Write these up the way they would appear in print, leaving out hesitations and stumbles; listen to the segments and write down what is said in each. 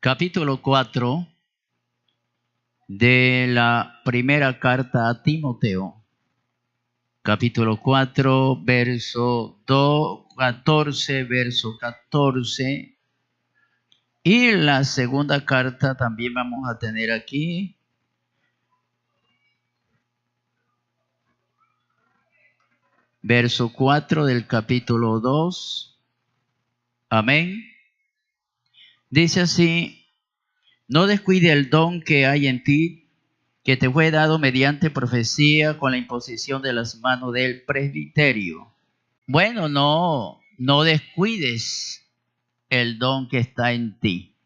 capítulo 4 de la primera carta a Timoteo. Capítulo 4, verso 14, verso 14. Y la segunda carta también vamos a tener aquí. Verso 4 del capítulo 2. Amén. Dice así: no descuide el don que hay en ti, que te fue dado mediante profecía con la imposición de las manos del presbiterio. Bueno, no descuides el don que está en ti.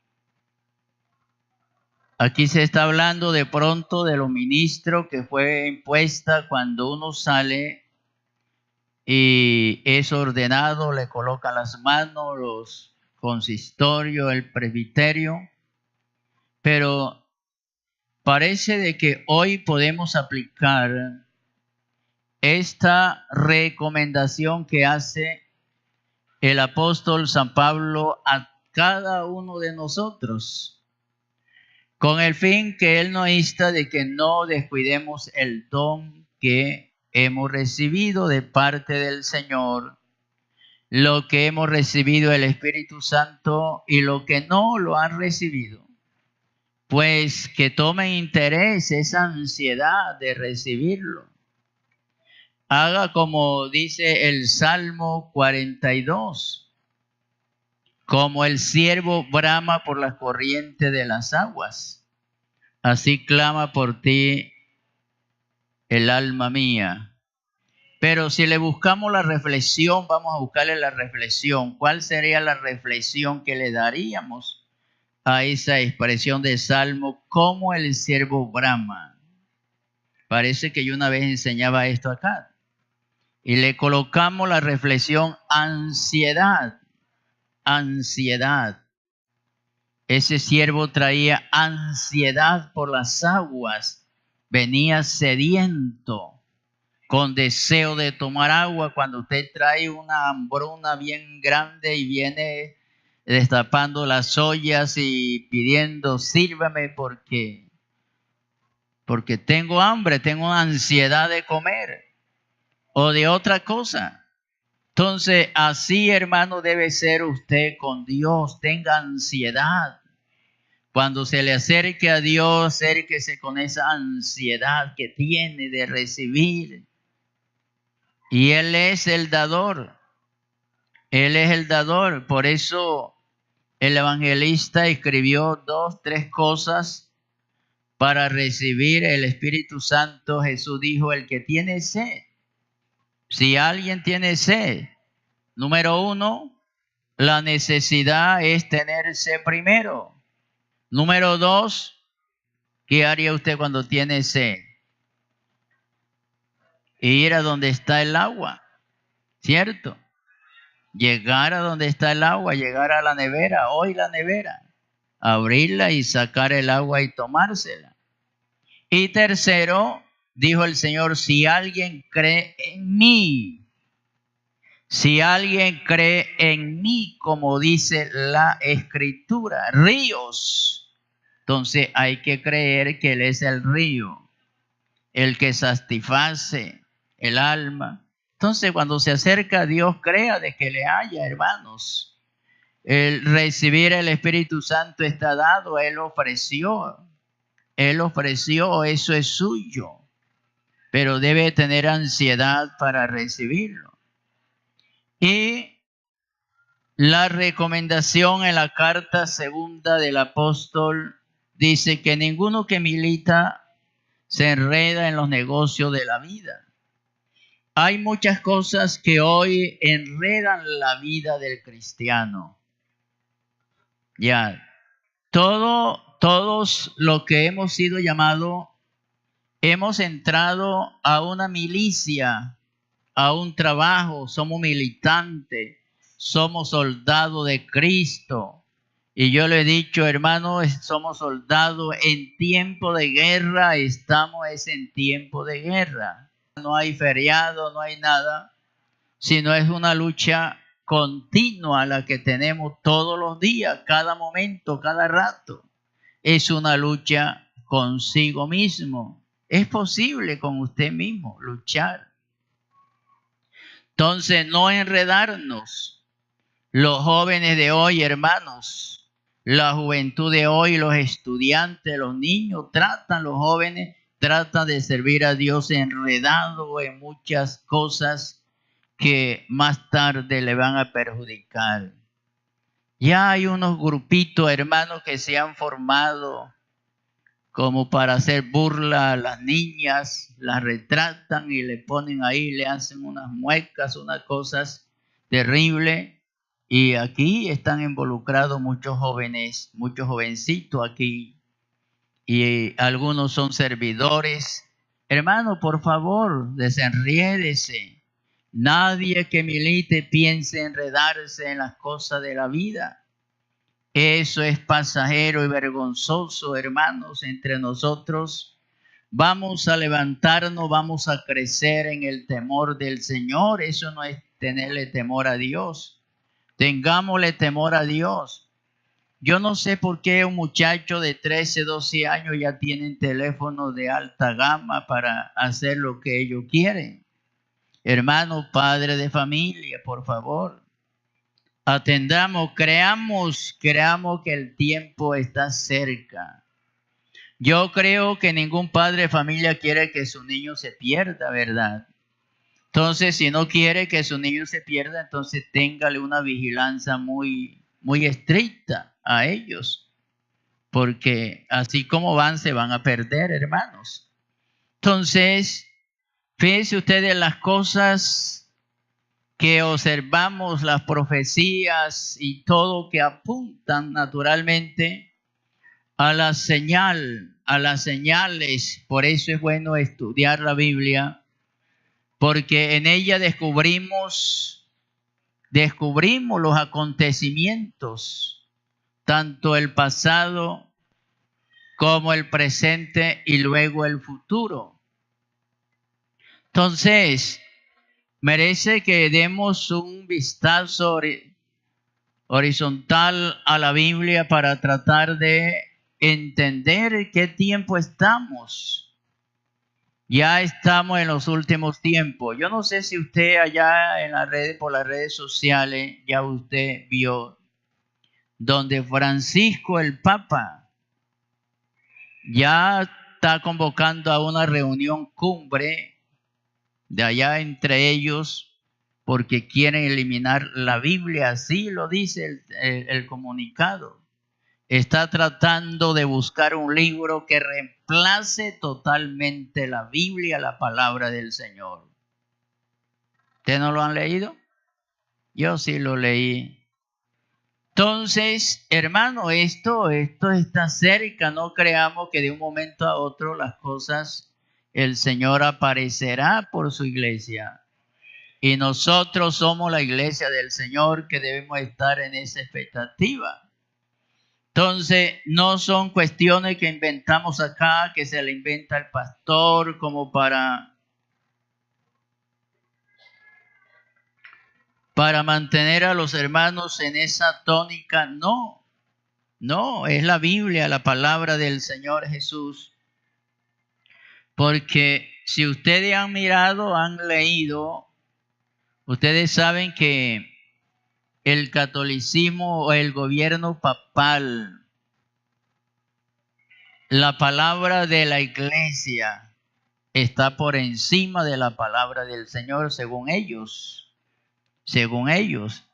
Aquí se está hablando de pronto de los ministros que fue impuesta cuando uno sale y es ordenado, le colocan las manos, los consistorios, el presbiterio, pero parece de que hoy podemos aplicar esta recomendación que hace el apóstol San Pablo a cada uno de nosotros, con el fin que él nos insta de que no descuidemos el don que hemos recibido de parte del Señor, lo que hemos recibido del Espíritu Santo y lo que no lo han recibido. Pues que tomen interés, esa ansiedad de recibirlo. Haga como dice el Salmo 42. Como el ciervo brama por las corrientes de las aguas, así clama por ti el alma mía. Pero si le buscamos la reflexión, vamos a buscarle la reflexión. ¿Cuál sería la reflexión que le daríamos a esa expresión de Salmo, como el ciervo brama? Parece que yo una vez enseñaba esto acá. Y le colocamos la reflexión ansiedad. Ansiedad. Ese siervo traía ansiedad por las aguas. Venía sediento, con deseo de tomar agua. Cuando usted trae una hambruna bien grande y viene destapando las ollas y pidiendo, sírvame porque tengo hambre, tengo ansiedad de comer o de otra cosa. Entonces, así, hermano, debe ser usted con Dios. Tenga ansiedad. Cuando se le acerque a Dios, acérquese con esa ansiedad que tiene de recibir. Y Él es el dador. Él es el dador. Por eso el evangelista escribió 2, 3 cosas para recibir el Espíritu Santo. Jesús dijo: el que tiene sed. Si alguien tiene sed, número 1, la necesidad es tener sed primero. Número 2, ¿qué haría usted cuando tiene sed? Ir a donde está el agua, ¿cierto? Llegar a donde está el agua, llegar a la nevera, hoy la nevera, abrirla y sacar el agua y tomársela. Y tercero, dijo el Señor: si alguien cree en mí, si alguien cree en mí, como dice la Escritura, ríos. Entonces hay que creer que Él es el río, el que satisface el alma. Entonces, cuando se acerca a Dios, crea de que le haya, hermanos. El recibir el Espíritu Santo está dado, Él ofreció, eso es suyo, pero debe tener ansiedad para recibirlo. Y la recomendación en la carta segunda del apóstol dice que ninguno que milita se enreda en los negocios de la vida. Hay muchas cosas que hoy enredan la vida del cristiano. Ya, todos los que hemos sido llamados, hemos entrado a una milicia, a un trabajo, somos militantes, somos soldados de Cristo. Y yo le he dicho, hermanos, somos soldados en tiempo de guerra, estamos en tiempo de guerra. No hay feriado, no hay nada, sino es una lucha continua la que tenemos todos los días, cada momento, cada rato. Es una lucha consigo mismo. Es posible con usted mismo luchar. Entonces, no enredarnos. Los jóvenes de hoy, hermanos, la juventud de hoy, los estudiantes, los niños, los jóvenes tratan de servir a Dios enredado en muchas cosas que más tarde le van a perjudicar. Ya hay unos grupitos, hermanos, que se han formado como para hacer burla a las niñas, las retratan y le ponen ahí, le hacen unas muecas, unas cosas terribles. Y aquí están involucrados muchos jóvenes, muchos jovencitos aquí. Y algunos son servidores. Hermano, por favor, desenriédese. Nadie que milite piense enredarse en las cosas de la vida. Eso es pasajero y vergonzoso, hermanos, entre nosotros. Vamos a levantarnos, vamos a crecer en el temor del Señor. Eso no es tenerle temor a Dios. Tengámosle temor a Dios. Yo no sé por qué un muchacho de 13, 12 años ya tienen teléfonos de alta gama para hacer lo que ellos quieren. Hermano, padre de familia, por favor, atendamos, creamos que el tiempo está cerca. Yo creo que ningún padre de familia quiere que su niño se pierda, ¿verdad? Entonces, si no quiere que su niño se pierda, entonces téngale una vigilancia muy estricta a ellos, porque así como van, se van a perder, hermanos. Entonces, fíjense ustedes las cosas que observamos, las profecías y todo que apuntan naturalmente a la señal, a las señales. Por eso es bueno estudiar la Biblia, porque en ella descubrimos los acontecimientos, tanto el pasado como el presente y luego el futuro. Entonces, merece que demos un vistazo horizontal a la Biblia para tratar de entender qué tiempo estamos. Ya estamos en los últimos tiempos. Yo no sé si usted allá en las redes, por las redes sociales, ya usted vio donde Francisco el Papa ya está convocando a una reunión cumbre de allá entre ellos porque quieren eliminar la Biblia, así lo dice el comunicado. Está tratando de buscar un libro que reemplace totalmente la Biblia, la palabra del Señor. ¿Ustedes no lo han leído? Yo sí lo leí. Entonces, hermano, esto está cerca. No creamos que de un momento a otro las cosas, el Señor aparecerá por su iglesia. Y nosotros somos la iglesia del Señor que debemos estar en esa expectativa. Entonces, no son cuestiones que inventamos acá, que se le inventa el pastor como para mantener a los hermanos en esa tónica. No, es la Biblia, la palabra del Señor Jesús. Porque si ustedes han mirado, han leído, ustedes saben que el catolicismo o el gobierno papal, la palabra de la iglesia está por encima de la palabra del Señor, según ellos. Según ellos,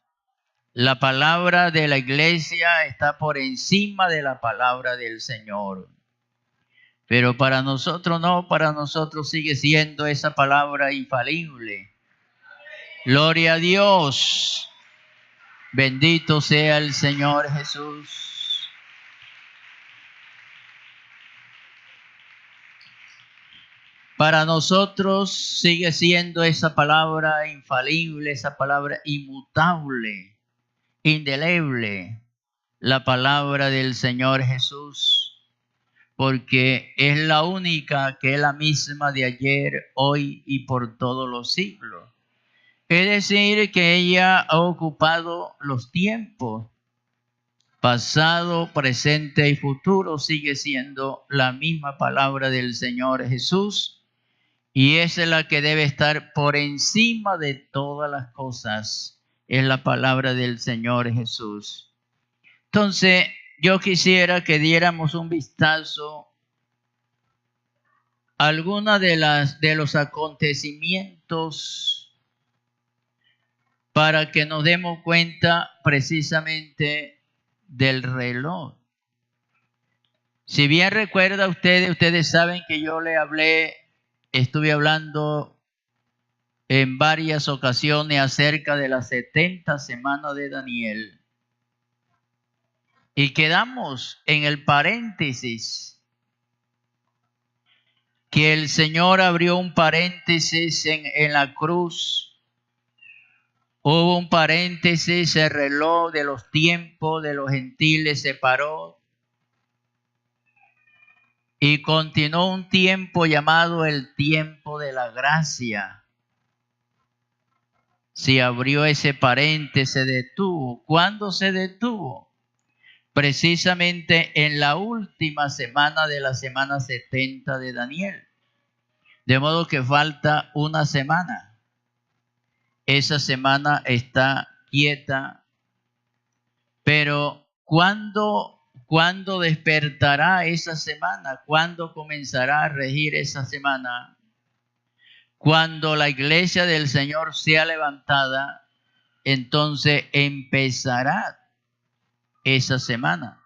la palabra de la iglesia está por encima de la palabra del Señor. Pero para nosotros no, para nosotros sigue siendo esa palabra infalible. Gloria a Dios. Bendito sea el Señor Jesús. Para nosotros sigue siendo esa palabra infalible, esa palabra inmutable, indeleble, la palabra del Señor Jesús, porque es la única que es la misma de ayer, hoy y por todos los siglos. Es decir, que ella ha ocupado los tiempos, pasado, presente y futuro. Sigue siendo la misma palabra del Señor Jesús, y esa es la que debe estar por encima de todas las cosas. Es la palabra del Señor Jesús. Entonces, yo quisiera que diéramos un vistazo a alguna de los acontecimientos para que nos demos cuenta precisamente del reloj. Si bien recuerda ustedes saben que yo le estuve hablando en varias ocasiones acerca de las 70 semanas de Daniel. Y quedamos en el paréntesis, que el Señor abrió un paréntesis en la cruz. Hubo un paréntesis, el reloj de los tiempos de los gentiles se paró. Y continuó un tiempo llamado el tiempo de la gracia. Se abrió ese paréntesis, se detuvo. ¿Cuándo se detuvo? Precisamente en la última semana de la semana 70 de Daniel. De modo que falta una semana. Esa semana está quieta. Pero ¿cuándo despertará esa semana? ¿Cuándo comenzará a regir esa semana? Cuando la iglesia del Señor sea levantada, entonces empezará esa semana.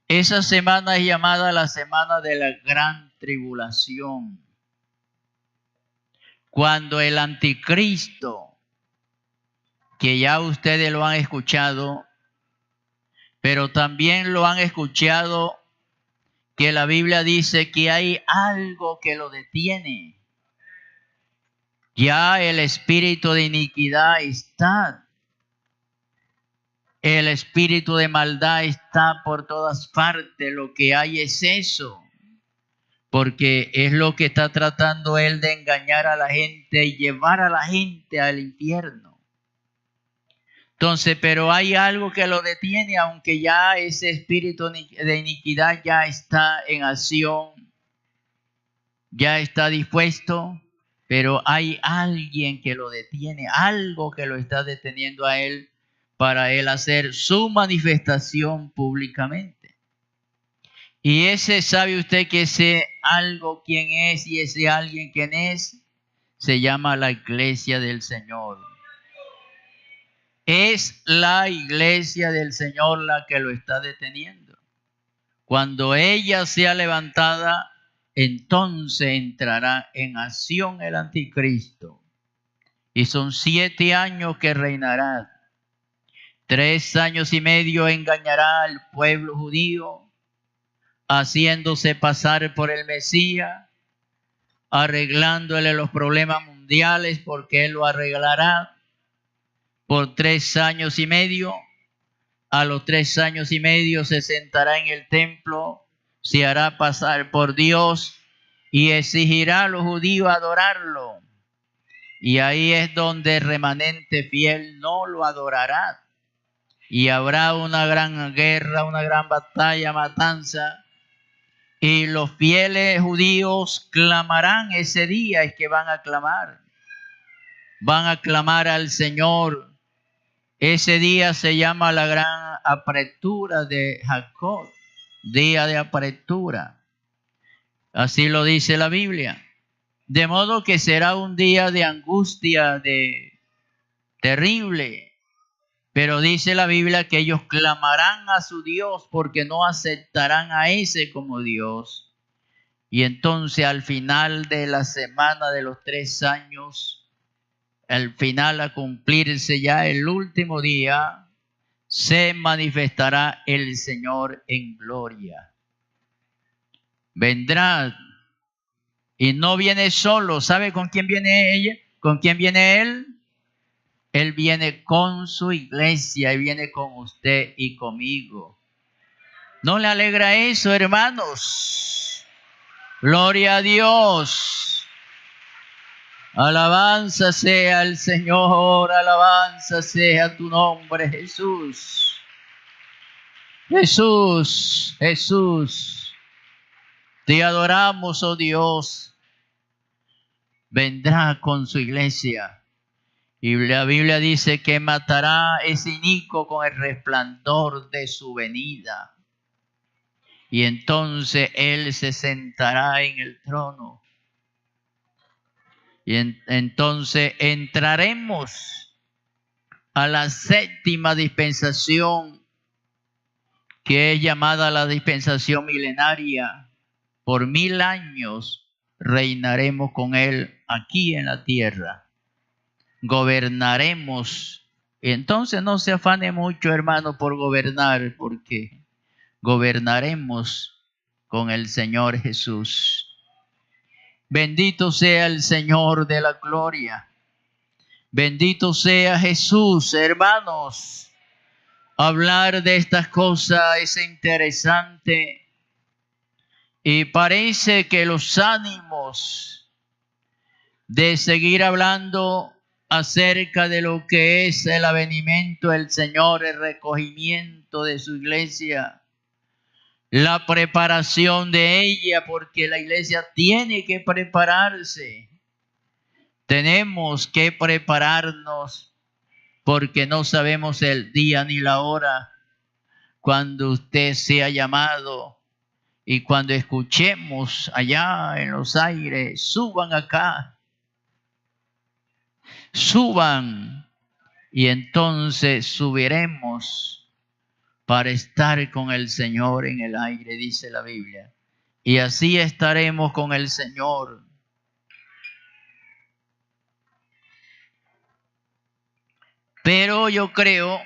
Esa semana es llamada la semana de la gran tribulación. Cuando el anticristo, que ya ustedes lo han escuchado, pero también lo han escuchado que la Biblia dice que hay algo que lo detiene. Ya el espíritu de iniquidad está. El espíritu de maldad está por todas partes. Lo que hay es eso. Porque es lo que está tratando él de engañar a la gente y llevar a la gente al infierno. Entonces, pero hay algo que lo detiene, aunque ya ese espíritu de iniquidad ya está en acción, ya está dispuesto, pero hay alguien que lo detiene, algo que lo está deteniendo a él para él hacer su manifestación públicamente. Y ese, ¿sabe usted que ese algo quién es y ese alguien quién es? Se llama la iglesia del Señor. Es la iglesia del Señor la que lo está deteniendo. Cuando ella sea levantada, entonces entrará en acción el anticristo. Y son 7 años que reinará. 3 años y medio engañará al pueblo judío, haciéndose pasar por el Mesías, arreglándole los problemas mundiales, porque él lo arreglará por 3 años y medio. A los 3 años y medio se sentará en el templo, se hará pasar por Dios y exigirá a los judíos adorarlo. Y ahí es donde el remanente fiel no lo adorará. Y habrá una gran guerra, una gran batalla, matanza. Y los fieles judíos clamarán ese día, es que van a clamar. Van a clamar al Señor. Ese día se llama la gran apertura de Jacob, día de apertura. Así lo dice la Biblia. De modo que será un día de angustia, terrible. Pero dice la Biblia que ellos clamarán a su Dios porque no aceptarán a ese como Dios. Y entonces al final de la semana de los 3 años, al final a cumplirse ya el último día, se manifestará el Señor en gloria. Vendrá y no viene solo. ¿Sabe con quién viene ella? ¿Con quién viene él? Él viene con su iglesia y viene con usted y conmigo. ¿No le alegra eso, hermanos? Gloria a Dios. Alabanza sea el Señor, alabanza sea tu nombre, Jesús. Jesús, Jesús, te adoramos, oh Dios. Vendrá con su iglesia. Y la Biblia dice que matará ese inicuo con el resplandor de su venida. Y entonces Él se sentará en el trono. Y entonces entraremos a la séptima dispensación, que es llamada la dispensación milenaria. Por 1000 años reinaremos con Él aquí en la tierra. Gobernaremos. Y entonces no se afane mucho, hermano, por gobernar, porque gobernaremos con el Señor Jesús. Bendito sea el Señor de la gloria. Bendito sea Jesús, hermanos. Hablar de estas cosas es interesante y parece que los ánimos de seguir hablando acerca de lo que es el avenimiento del Señor, el recogimiento de su iglesia, la preparación de ella, porque la iglesia tiene que prepararse. Tenemos que prepararnos porque no sabemos el día ni la hora cuando usted sea llamado. Y cuando escuchemos allá en los aires, suban acá, suban, y entonces subiremos para estar con el Señor en el aire, dice la Biblia. Y así estaremos con el Señor. Pero yo creo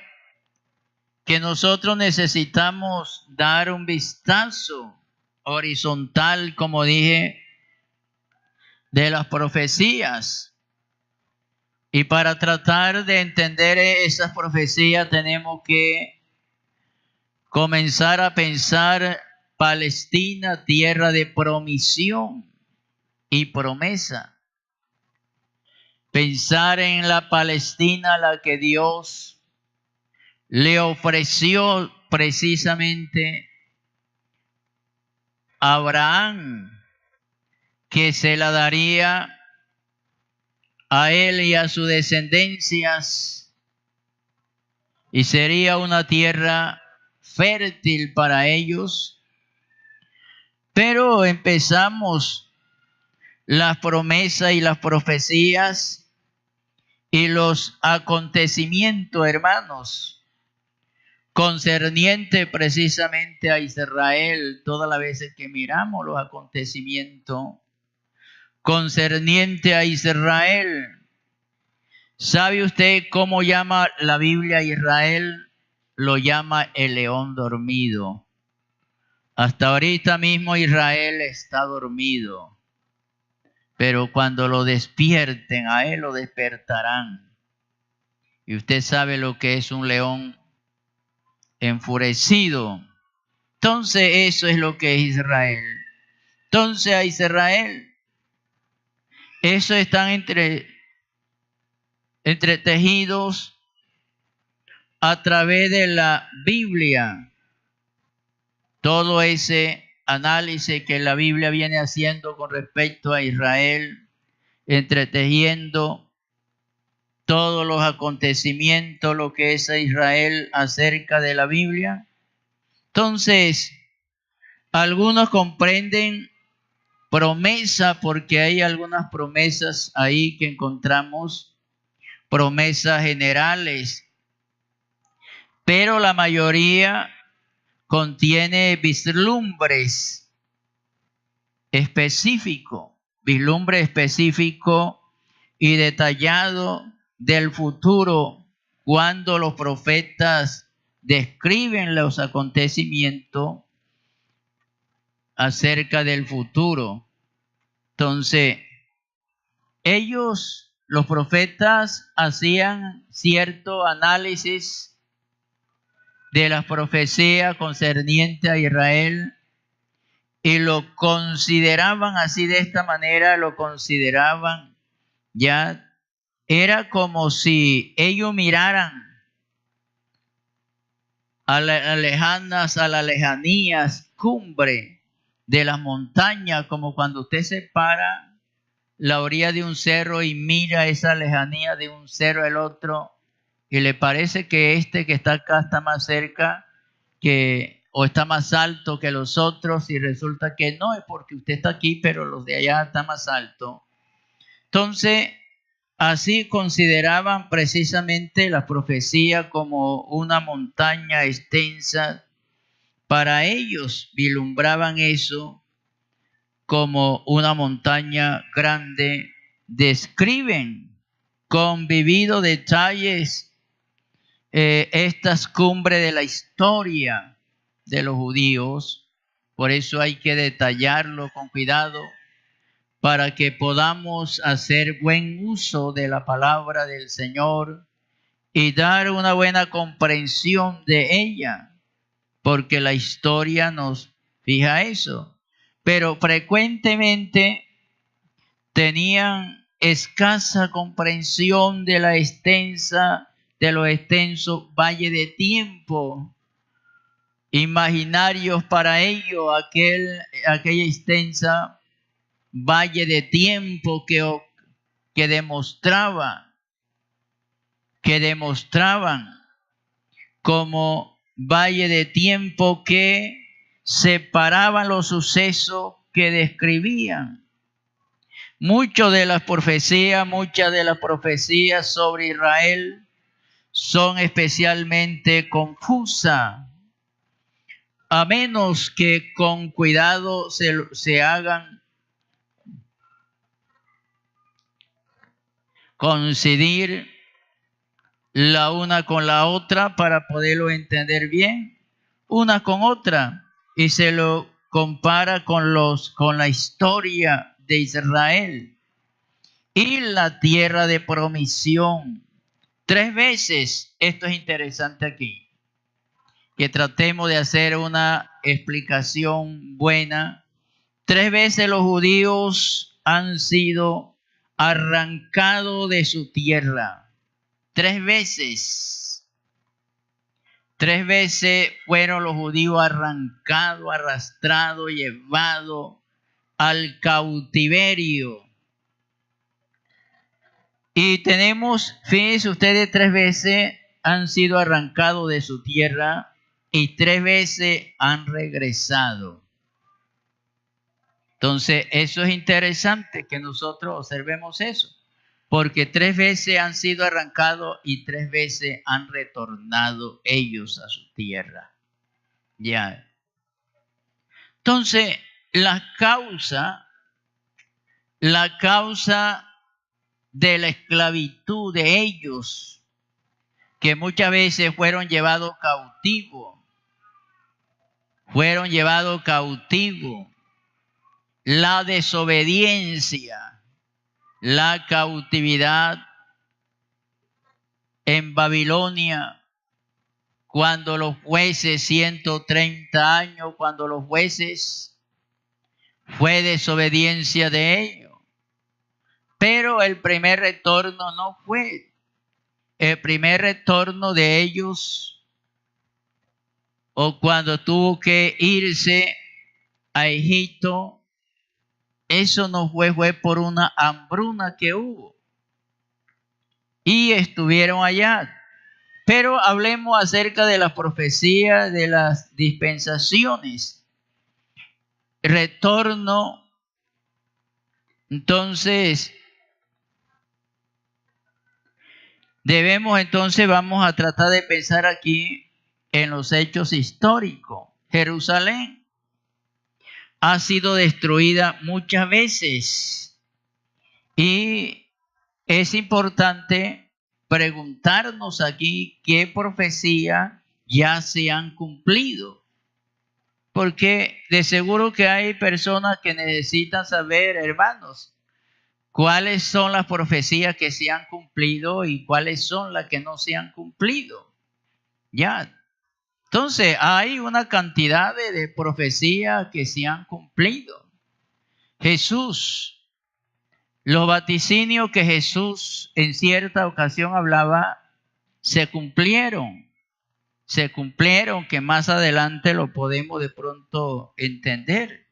que nosotros necesitamos dar un vistazo horizontal, como dije, de las profecías. Y para tratar de entender esas profecías tenemos que comenzar a pensar Palestina, tierra de promisión y promesa. Pensar en la Palestina a la que Dios le ofreció precisamente a Abraham, que se la daría a él y a sus descendencias, y sería una tierra fértil para ellos. Pero empezamos las promesas y las profecías y los acontecimientos, hermanos, concerniente precisamente a Israel. Todas las veces que miramos los acontecimientos concerniente a Israel, ¿sabe usted cómo llama la Biblia a Israel? Lo llama el león dormido. Hasta ahorita mismo Israel está dormido, pero cuando lo despierten, a él lo despertarán. Y usted sabe lo que es un león enfurecido. Entonces eso es lo que es Israel. Entonces a Israel, eso están entretejidos a través de la Biblia. Todo ese análisis que la Biblia viene haciendo con respecto a Israel, entretejiendo todos los acontecimientos, lo que es Israel acerca de la Biblia. Entonces, algunos comprenden promesa porque hay algunas promesas ahí que encontramos, promesas generales, pero la mayoría contiene vislumbres específicos, vislumbre específico y detallado del futuro, cuando los profetas describen los acontecimientos acerca del futuro. Entonces, ellos, los profetas, hacían cierto análisis de las profecías concernientes a Israel y lo consideraban así, de esta manera, lo consideraban Ya era como si ellos miraran a las lejanías cumbre de las montañas, como cuando usted se para la orilla de un cerro y mira esa lejanía de un cerro al otro y le parece que este que está acá está más cerca o está más alto que los otros, y resulta que no, es porque usted está aquí, pero los de allá están más altos. Entonces, así consideraban precisamente la profecía como una montaña extensa. Para ellos vislumbraban eso como una montaña grande. Describen con vividos detalles estas cumbres de la historia de los judíos. Por eso hay que detallarlo con cuidado para que podamos hacer buen uso de la palabra del Señor y dar una buena comprensión de ella, porque la historia nos fija eso. Pero frecuentemente tenían escasa comprensión de los extensos valles de tiempo imaginarios para ellos, aquella extensa valle de tiempo que demostraban como valle de tiempo que separaban los sucesos que describían. Muchas de las profecías sobre Israel son especialmente confusas, a menos que con cuidado se hagan coincidir la una con la otra para poderlo entender bien, una con otra, y se lo compara con la historia de Israel y la tierra de promisión. 3 veces, esto es interesante aquí, que tratemos de hacer una explicación buena. 3 veces los judíos han sido arrancados de su tierra. 3 veces. 3 veces fueron los judíos arrancados, arrastrados, llevados al cautiverio. Y tenemos, fíjense ustedes, 3 veces han sido arrancados de su tierra y 3 veces han regresado. Entonces, eso es interesante que nosotros observemos eso, porque 3 veces han sido arrancados y 3 veces han retornado ellos a su tierra. Ya. Entonces, la causa de la esclavitud de ellos, que muchas veces fueron llevados cautivos, la desobediencia, la cautividad en Babilonia, cuando los jueces, 130 años, cuando los jueces, fue desobediencia de ellos. Pero el primer retorno no fue. El primer retorno de ellos, o cuando tuvo que irse a Egipto, eso no fue por una hambruna que hubo. Y estuvieron allá. Pero hablemos acerca de la profecía de las dispensaciones. Retorno. Entonces, vamos a tratar de pensar aquí en los hechos históricos. Jerusalén ha sido destruida muchas veces y es importante preguntarnos aquí qué profecías ya se han cumplido, porque de seguro que hay personas que necesitan saber, hermanos, cuáles son las profecías que se han cumplido y cuáles son las que no se han cumplido. Ya. Entonces, hay una cantidad de profecías que se han cumplido. Jesús Los vaticinios que Jesús en cierta ocasión hablaba se cumplieron. Se cumplieron, que más adelante lo podemos de pronto entender.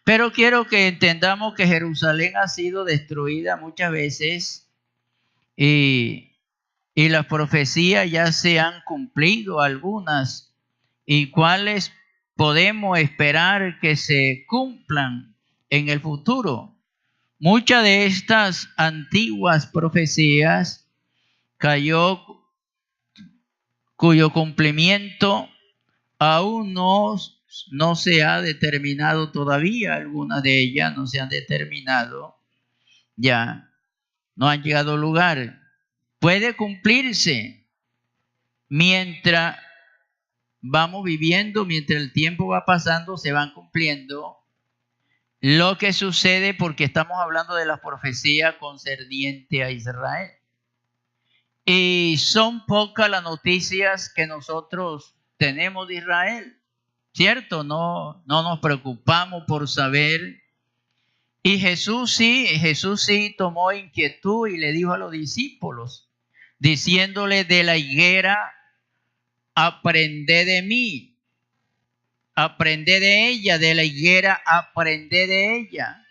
Pero quiero que entendamos que Jerusalén ha sido destruida muchas veces y las profecías ya se han cumplido algunas. ¿Y cuáles podemos esperar que se cumplan en el futuro? Muchas de estas antiguas profecías cuyo cumplimiento aún no se ha determinado todavía. Algunas de ellas no se han determinado, ya no han llegado al lugar. Puede cumplirse mientras vamos viviendo, mientras el tiempo va pasando, se van cumpliendo lo que sucede, porque estamos hablando de la profecía concerniente a Israel. Y son pocas las noticias que nosotros tenemos de Israel, ¿cierto? No nos preocupamos por saber. Y Jesús sí tomó inquietud y le dijo a los discípulos, diciéndole: de la higuera aprended de mí. Aprended de ella, de la higuera aprended de ella.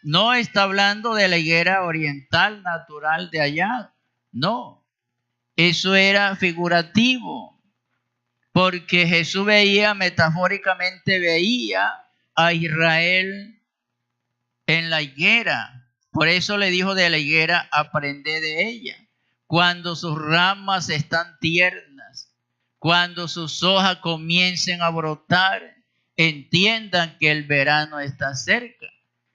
No está hablando de la higuera oriental natural de allá. No, eso era figurativo, porque Jesús metafóricamente veía a Israel en la higuera. Por eso le dijo: de la higuera aprended de ella. Cuando sus ramas están tiernas, cuando sus hojas comiencen a brotar, entiendan que el verano está cerca.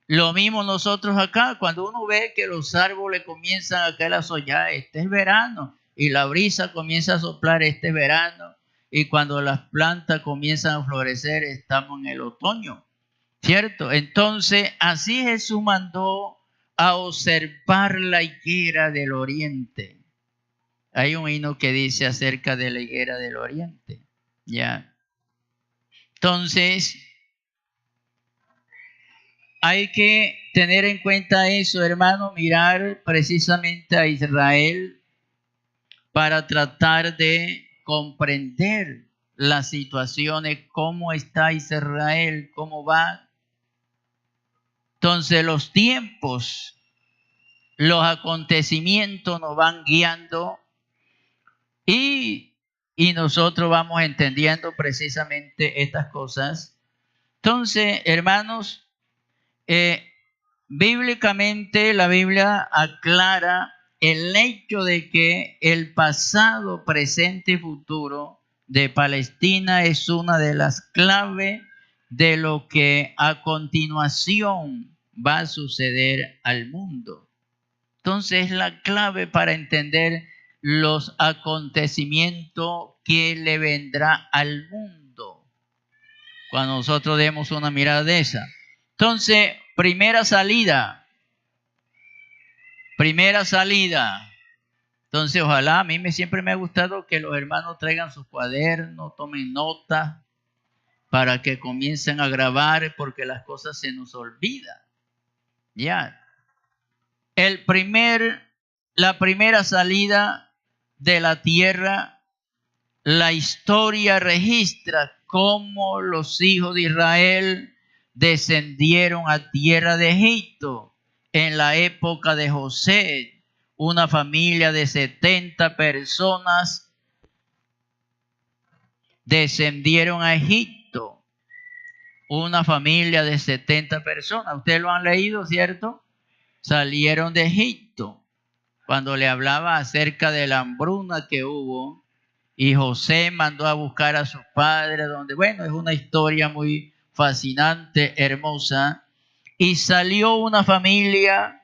Lo mismo nosotros acá, cuando uno ve que los árboles comienzan a caer las hojas, este es verano, y la brisa comienza a soplar, este es verano, y cuando las plantas comienzan a florecer, estamos en el otoño, ¿cierto? Entonces, así Jesús mandó a observar la higuera del oriente. Hay un himno que dice acerca de la higuera del oriente, ¿ya? Entonces, hay que tener en cuenta eso, hermano, mirar precisamente a Israel para tratar de comprender las situaciones, cómo está Israel, cómo va. Entonces, los tiempos, los acontecimientos nos van guiando y nosotros vamos entendiendo precisamente estas cosas. Entonces, hermanos, bíblicamente la Biblia aclara el hecho de que el pasado, presente y futuro de Palestina es una de las claves de lo que a continuación va a suceder al mundo. Entonces es la clave para entender los acontecimientos que le vendrá al mundo cuando nosotros demos una mirada de esa. Entonces, primera salida. Entonces, ojalá, a mí siempre me ha gustado que los hermanos traigan sus cuadernos, tomen notas para que comiencen a grabar, porque las cosas se nos olvidan. Ya. La primera salida de la tierra, la historia registra cómo los hijos de Israel descendieron a tierra de Egipto en la época de José. Una familia de 70 personas descendieron a Egipto. Una familia de 70 personas. Ustedes lo han leído, ¿cierto? Salieron de Egipto. Cuando le hablaba acerca de la hambruna que hubo, y José mandó a buscar a sus padres, donde, bueno, es una historia muy fascinante, hermosa. Y salió una familia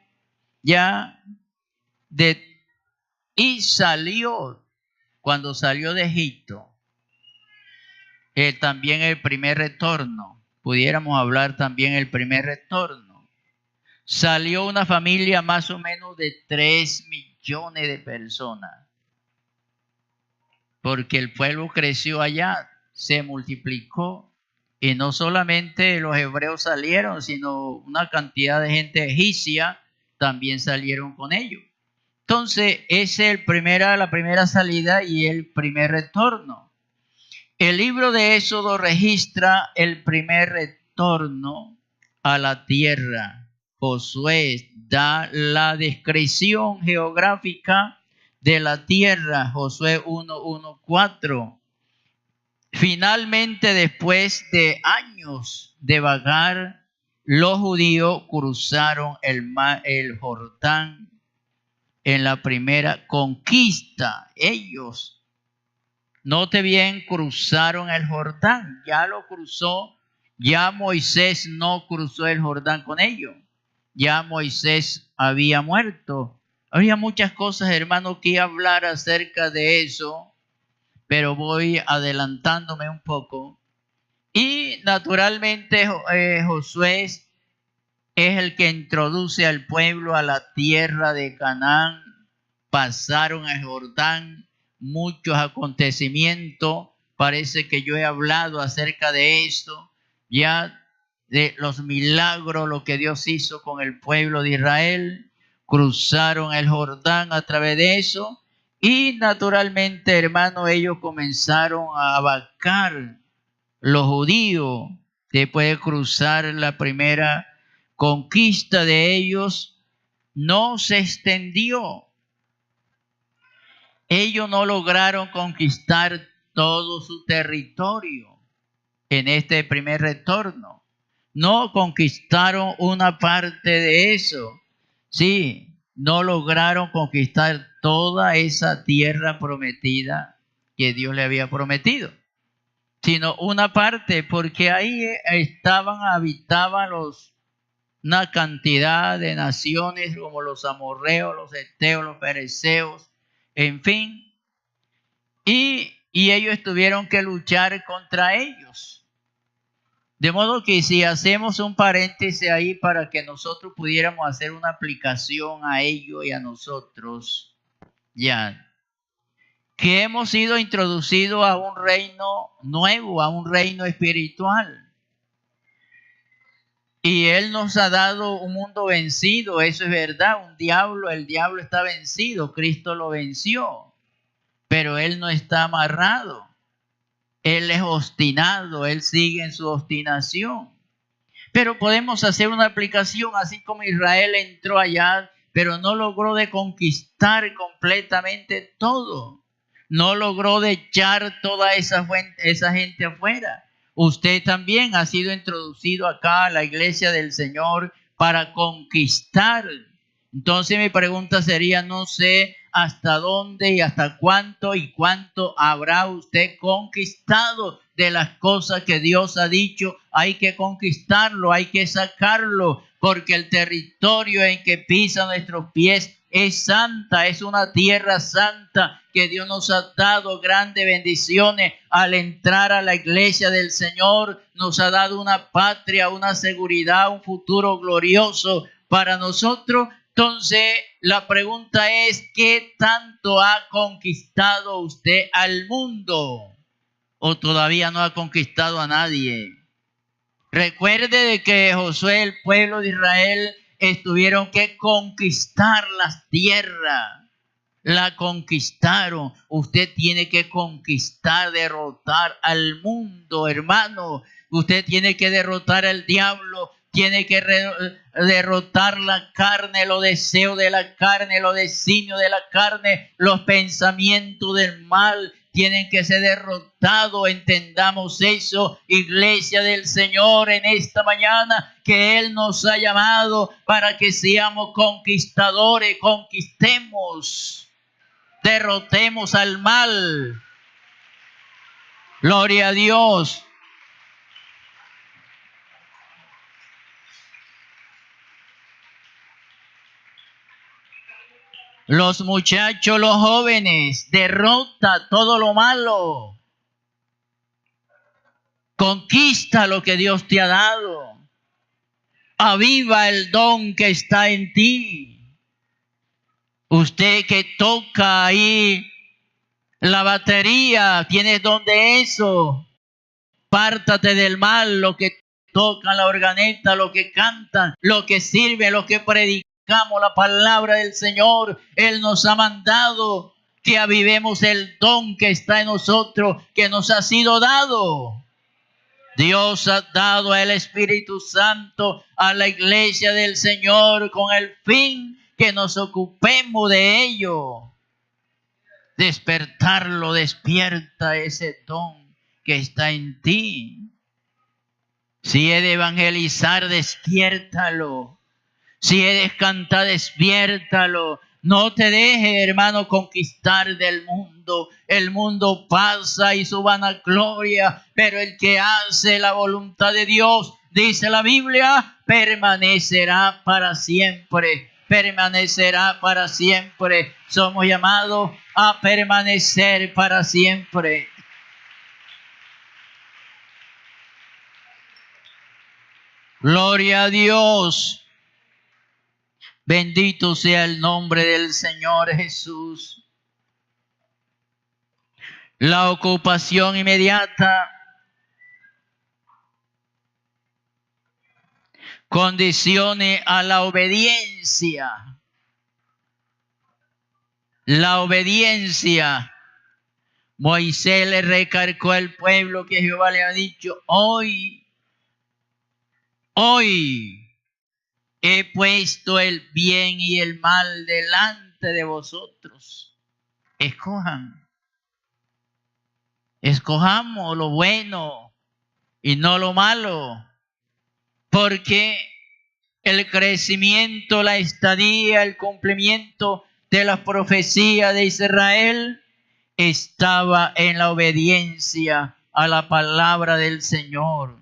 cuando salió de Egipto, también el primer retorno, pudiéramos hablar también el primer retorno. Salió una familia más o menos de 3 millones de personas. Porque el pueblo creció allá, se multiplicó. Y no solamente los hebreos salieron, sino una cantidad de gente egipcia también salieron con ellos. Entonces, esa es la primera salida y el primer retorno. El libro de Éxodo registra el primer retorno a la tierra. Josué da la descripción geográfica de la tierra, Josué 1:1-4. Finalmente, después de años de vagar, los judíos cruzaron el Jordán en la primera conquista. Ellos, note bien, cruzaron el Jordán. Ya lo cruzó. Ya Moisés no cruzó el Jordán con ellos. Ya Moisés había muerto. Había muchas cosas, hermano, que hablar acerca de eso, pero voy adelantándome un poco. Y naturalmente Josué es el que introduce al pueblo a la tierra de Canaán. Pasaron el Jordán, muchos acontecimientos. Parece que yo he hablado acerca de esto, ya de los milagros, lo que Dios hizo con el pueblo de Israel. Cruzaron el Jordán a través de eso. Y naturalmente, hermano, ellos comenzaron a vacar. Los judíos, después de cruzar la primera conquista de ellos, no se extendió. Ellos no lograron conquistar todo su territorio en este primer retorno. No conquistaron una parte de eso. Sí, no lograron conquistar toda esa tierra prometida que Dios le había prometido, sino una parte, porque ahí habitaban una cantidad de naciones como los amorreos, los heteos, los fereceos, en fin, y ellos tuvieron que luchar contra ellos. De modo que si hacemos un paréntesis ahí para que nosotros pudiéramos hacer una aplicación a ellos y a nosotros, ya, que hemos sido introducidos a un reino nuevo, a un reino espiritual. Y Él nos ha dado un mundo vencido, eso es verdad, el diablo está vencido, Cristo lo venció, pero Él no está amarrado, Él es obstinado, Él sigue en su obstinación. Pero podemos hacer una aplicación, así como Israel entró allá, pero no logró de conquistar completamente todo, no logró de echar toda esa gente afuera. Usted también ha sido introducido acá a la iglesia del Señor para conquistar. Entonces mi pregunta sería, no sé hasta dónde y hasta cuánto habrá usted conquistado de las cosas que Dios ha dicho. Hay que conquistarlo, hay que sacarlo, porque el territorio en que pisan nuestros pies es santa, es una tierra santa que Dios nos ha dado grandes bendiciones al entrar a la iglesia del Señor. Nos ha dado una patria, una seguridad, un futuro glorioso para nosotros. Entonces, la pregunta es, ¿qué tanto ha conquistado usted al mundo? ¿O todavía no ha conquistado a nadie? Recuerde de que Josué, el pueblo de Israel, tuvieron que conquistar las tierras. La conquistaron. Usted tiene que conquistar, derrotar al mundo, hermano. Usted tiene que derrotar al diablo. Tiene que derrotar la carne, los deseos de la carne, los designios de la carne, los pensamientos del mal. Tienen que ser derrotados, entendamos eso, iglesia del Señor, en esta mañana, que Él nos ha llamado para que seamos conquistadores, conquistemos, derrotemos al mal. Gloria a Dios. Los muchachos, los jóvenes, derrota todo lo malo. Conquista lo que Dios te ha dado. Aviva el don que está en ti. Usted que toca ahí la batería, tienes don de eso. Pártate del mal, lo que tocan la organeta, lo que cantan, lo que sirve, lo que predican, obedezcamos la palabra del Señor. Él nos ha mandado que avivemos el don que está en nosotros, que nos ha sido dado. Dios ha dado el Espíritu Santo a la iglesia del Señor con el fin que nos ocupemos de ello. Despertarlo, despierta ese don que está en ti. Si he de evangelizar, despiértalo. Si he de cantar, despiértalo. No te dejes, hermano, conquistar del mundo. El mundo pasa y su vanagloria, pero el que hace la voluntad de Dios, dice la Biblia, permanecerá para siempre. Permanecerá para siempre. Somos llamados a permanecer para siempre. Gloria a Dios. Bendito sea el nombre del Señor Jesús. La ocupación inmediata condicione a la obediencia. La obediencia. Moisés le recalcó al pueblo que Jehová le ha dicho: hoy he puesto el bien y el mal delante de vosotros. Escojamos lo bueno y no lo malo, porque el crecimiento, la estadía, el cumplimiento de las profecías de Israel estaba en la obediencia a la palabra del Señor.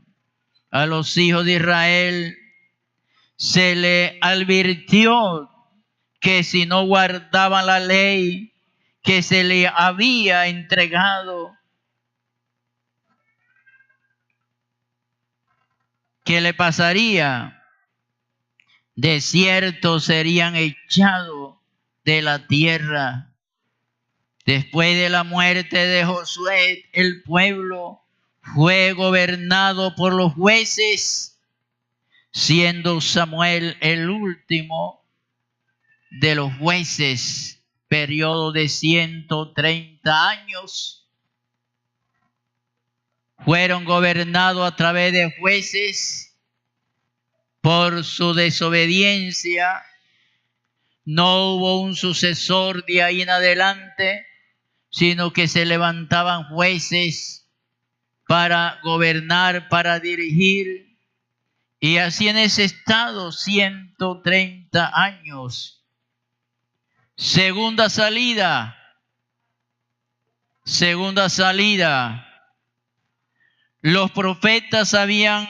A los hijos de Israel se le advirtió que si no guardaban la ley que se le había entregado, ¿qué le pasaría? De cierto serían echados de la tierra. Después de la muerte de Josué, el pueblo fue gobernado por los jueces, siendo Samuel el último de los jueces, periodo de 130 años. Fueron gobernados a través de jueces. Por su desobediencia no hubo un sucesor de ahí en adelante, sino que se levantaban jueces para gobernar, para dirigir. Y así en ese estado 130 años. Segunda salida. Los profetas habían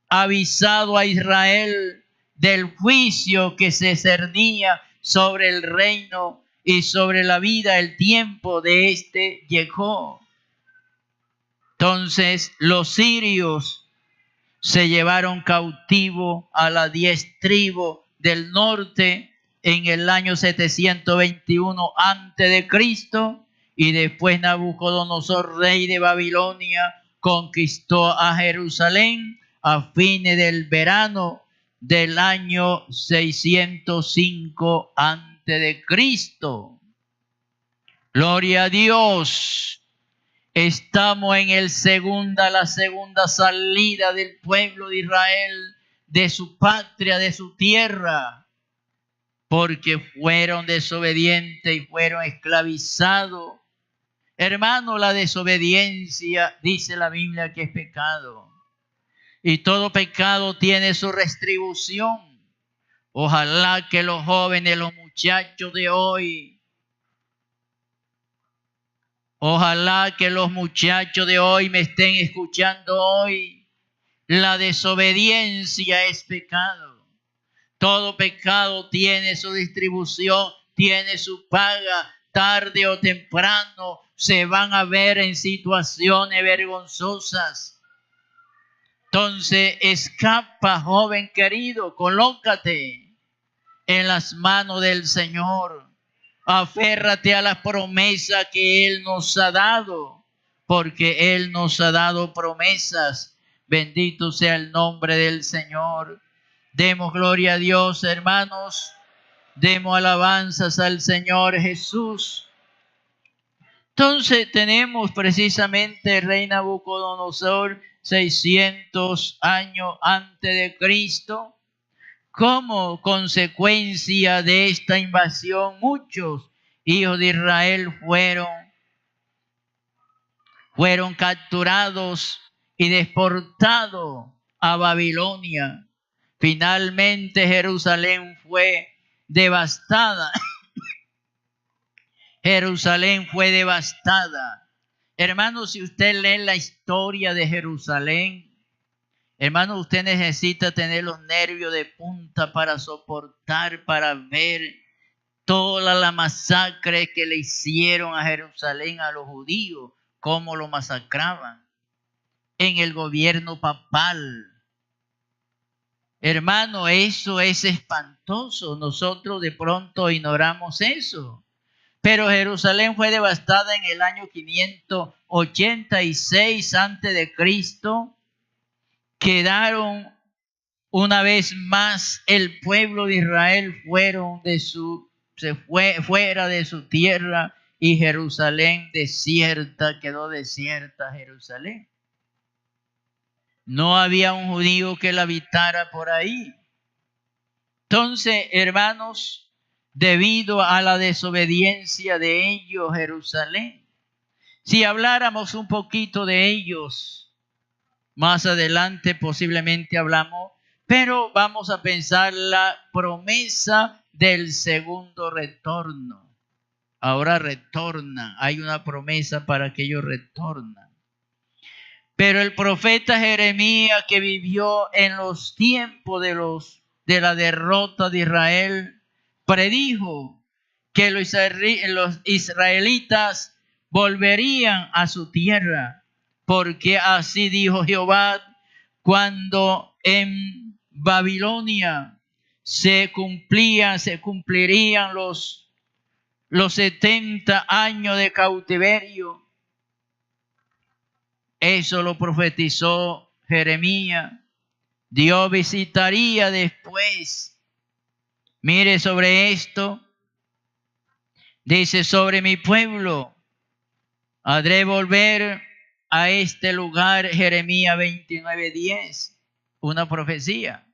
avisado a Israel del juicio que se cernía sobre el reino y sobre la vida. El tiempo de este llegó. Entonces los sirios se llevaron cautivo a las 10 tribus del norte en el año 721 antes de Cristo, y después Nabucodonosor, rey de Babilonia, conquistó a Jerusalén a fines del verano del año 605 antes de Cristo. Gloria a Dios. Estamos en la segunda salida del pueblo de Israel de su patria, de su tierra, porque fueron desobedientes y fueron esclavizados. Hermano, la desobediencia, dice la Biblia, que es pecado. Y todo pecado tiene su retribución. Ojalá que los jóvenes, los muchachos de hoy, ojalá que los muchachos de hoy me estén escuchando hoy. La desobediencia es pecado. Todo pecado tiene su distribución, tiene su paga. Tarde o temprano se van a ver en situaciones vergonzosas. Entonces, escapa, joven querido, colócate en las manos del Señor. Aférrate a la promesa que Él nos ha dado, porque Él nos ha dado promesas. Bendito sea el nombre del Señor. Demos gloria a Dios, hermanos. Demos alabanzas al Señor Jesús. Entonces tenemos precisamente el rey Nabucodonosor 600 años antes de Cristo. Como consecuencia de esta invasión, muchos hijos de Israel fueron capturados y deportados a Babilonia. Finalmente Jerusalén fue devastada. Jerusalén fue devastada. Hermanos, si usted lee la historia de Jerusalén, hermano, usted necesita tener los nervios de punta para soportar, para ver toda la masacre que le hicieron a Jerusalén, a los judíos, cómo lo masacraban en el gobierno papal. Hermano, eso es espantoso. Nosotros de pronto ignoramos eso. Pero Jerusalén fue devastada en el año 586 antes de Cristo. Quedaron una vez más el pueblo de Israel fuera de su tierra, y Jerusalén quedó desierta Jerusalén. No había un judío que la habitara por ahí. Entonces, hermanos, debido a la desobediencia de ellos, Jerusalén, si habláramos un poquito de ellos, más adelante posiblemente hablamos, pero vamos a pensar la promesa del segundo retorno. Ahora retornan, hay una promesa para que ellos retornan. Pero el profeta Jeremías, que vivió en los tiempos de la derrota de Israel, predijo que los israelitas volverían a su tierra, porque así dijo Jehová: cuando en Babilonia se cumplirían los 70 años de cautiverio. Eso lo profetizó Jeremías. Dios visitaría después. Mire sobre esto. Dice: sobre mi pueblo haré volver a este lugar. Jeremías 29:10. Una profecía.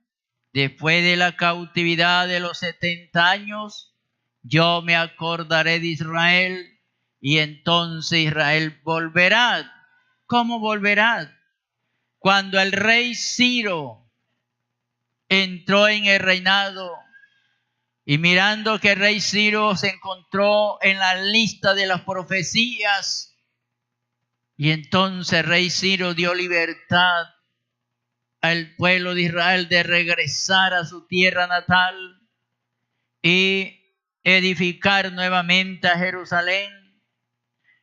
Después de la cautividad de los 70 años, yo me acordaré de Israel, y entonces Israel volverá. ¿Cómo volverá? Cuando el rey Ciro entró en el reinado, y mirando que el rey Ciro se encontró en la lista de las profecías, y entonces el rey Ciro dio libertad al pueblo de Israel de regresar a su tierra natal y edificar nuevamente a Jerusalén,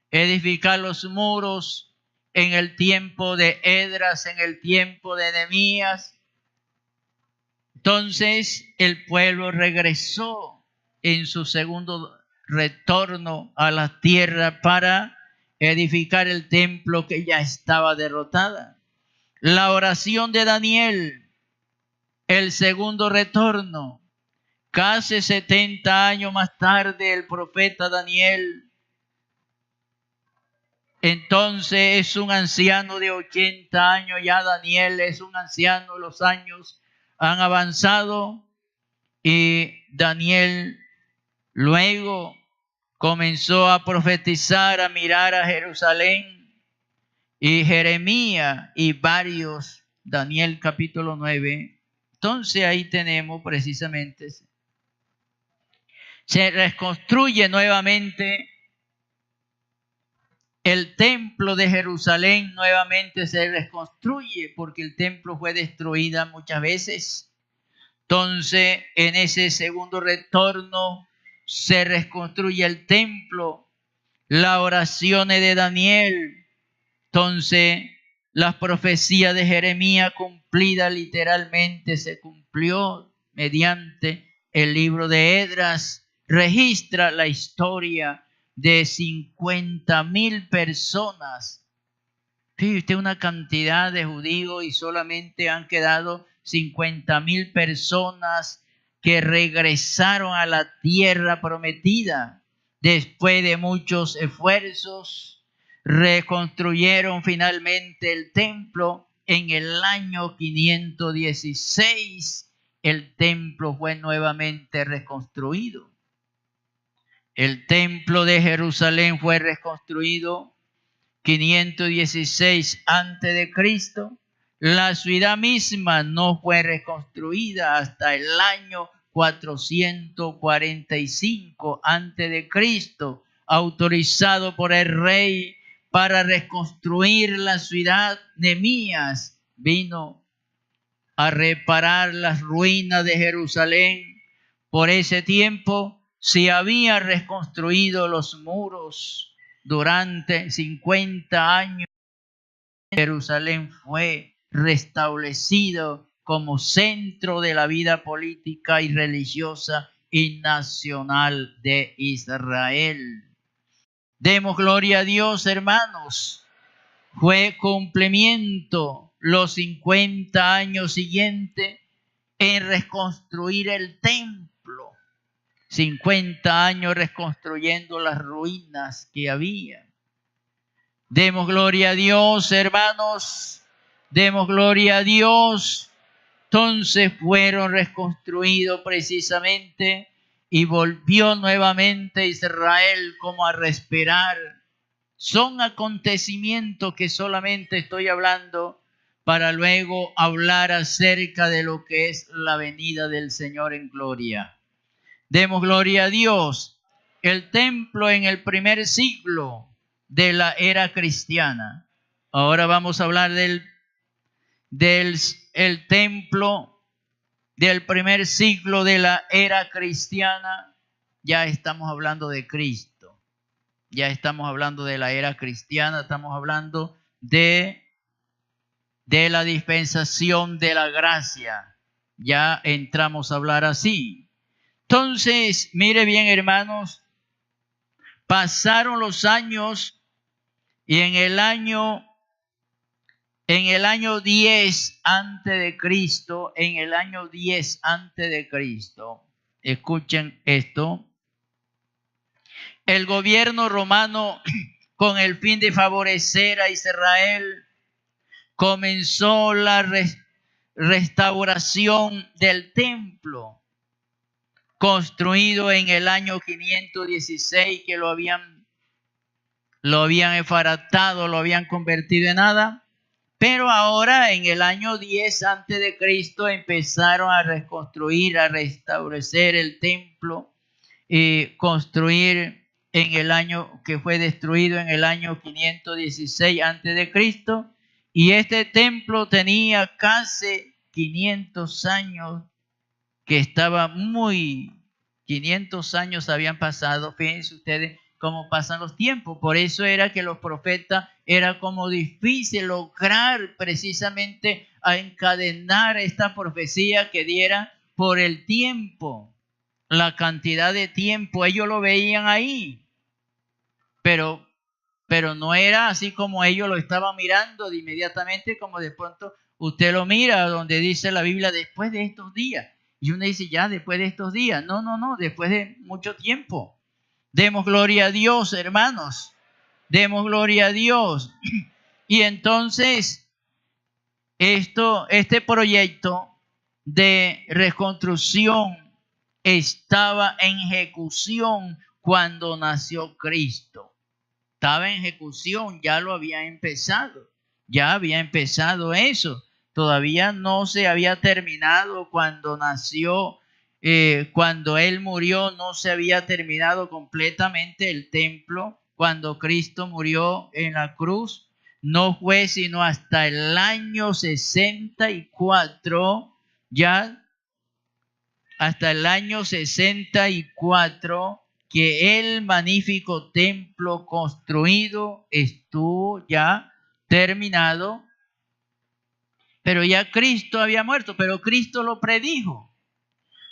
edificar los muros en el tiempo de Esdras, en el tiempo de Nehemías. Entonces el pueblo regresó en su segundo retorno a la tierra para edificar el templo que ya estaba derrotada. La oración de Daniel, el segundo retorno. Casi 70 años más tarde, el profeta Daniel, entonces es un anciano de 80 años. Ya Daniel es un anciano, los años han avanzado, y Daniel luego comenzó a profetizar, a mirar a Jerusalén, y Jeremías y varios, Daniel capítulo 9. Entonces ahí tenemos precisamente, se reconstruye nuevamente el templo de Jerusalén, nuevamente se reconstruye, porque el templo fue destruido muchas veces. Entonces, en ese segundo retorno se reconstruye el templo, las oraciones de Daniel. Entonces, las profecías de Jeremías cumplidas literalmente se cumplió mediante el libro de Esdras. Registra la historia de 50,000 personas. Fíjate, una cantidad de judíos, y solamente han quedado 50,000 personas que regresaron a la tierra prometida. Después de muchos esfuerzos, reconstruyeron finalmente el templo. En el año 516, el templo fue nuevamente reconstruido. El templo de Jerusalén fue reconstruido 516 antes de Cristo. La ciudad misma no fue reconstruida hasta el año 445 antes de Cristo, autorizado por el rey para reconstruir la ciudad. Nehemías vino a reparar las ruinas de Jerusalén. Por ese tiempo se había reconstruido los muros. Durante 50 años, Jerusalén fue restablecido como centro de la vida política y religiosa y nacional de Israel. Demos gloria a Dios, hermanos. Fue cumplimiento los 50 años siguientes en reconstruir el templo. 50 años reconstruyendo las ruinas que había. Demos gloria a Dios, hermanos. Demos gloria a Dios. Entonces fueron reconstruidos precisamente y volvió nuevamente Israel como a respirar. Son acontecimientos que solamente estoy hablando para luego hablar acerca de lo que es la venida del Señor en gloria. Demos gloria a Dios. El templo en el primer siglo de la era cristiana. Ahora vamos a hablar del templo del primer siglo de la era cristiana. Ya estamos hablando de Cristo. Ya estamos hablando de la era cristiana. Estamos hablando de la dispensación de la gracia. Ya entramos a hablar así. Entonces, mire bien, hermanos, pasaron los años y en el año 10 antes de Cristo, escuchen esto, el gobierno romano, con el fin de favorecer a Israel, comenzó la restauración del templo, construido en el año 516, que lo habían enfaratado, lo habían convertido en nada. Pero ahora en el año 10 antes de Cristo empezaron a reconstruir, a restablecer el templo y construir en el año que fue destruido en el año 516 antes de Cristo. Y este templo tenía casi 500 años que estaba 500 años habían pasado. Fíjense ustedes cómo pasan los tiempos. Por eso era que los profetas era como difícil lograr precisamente a encadenar esta profecía que diera por el tiempo, la cantidad de tiempo. Ellos lo veían ahí, pero no era así como ellos lo estaban mirando de inmediatamente, como de pronto usted lo mira donde dice la Biblia después de estos días. Y uno dice ya después de estos días. No, después de mucho tiempo. Demos gloria a Dios, hermanos. Demos gloria a Dios. Y entonces, este proyecto de reconstrucción estaba en ejecución cuando nació Cristo. Estaba en ejecución, ya lo había empezado. Ya había empezado eso. Todavía no se había terminado cuando nació. Cuando Él murió no se había terminado completamente el templo. Cuando Cristo murió en la cruz, no fue sino hasta el año 64, ya hasta el año 64, que el magnífico templo construido estuvo ya terminado. Pero ya Cristo había muerto, pero Cristo lo predijo.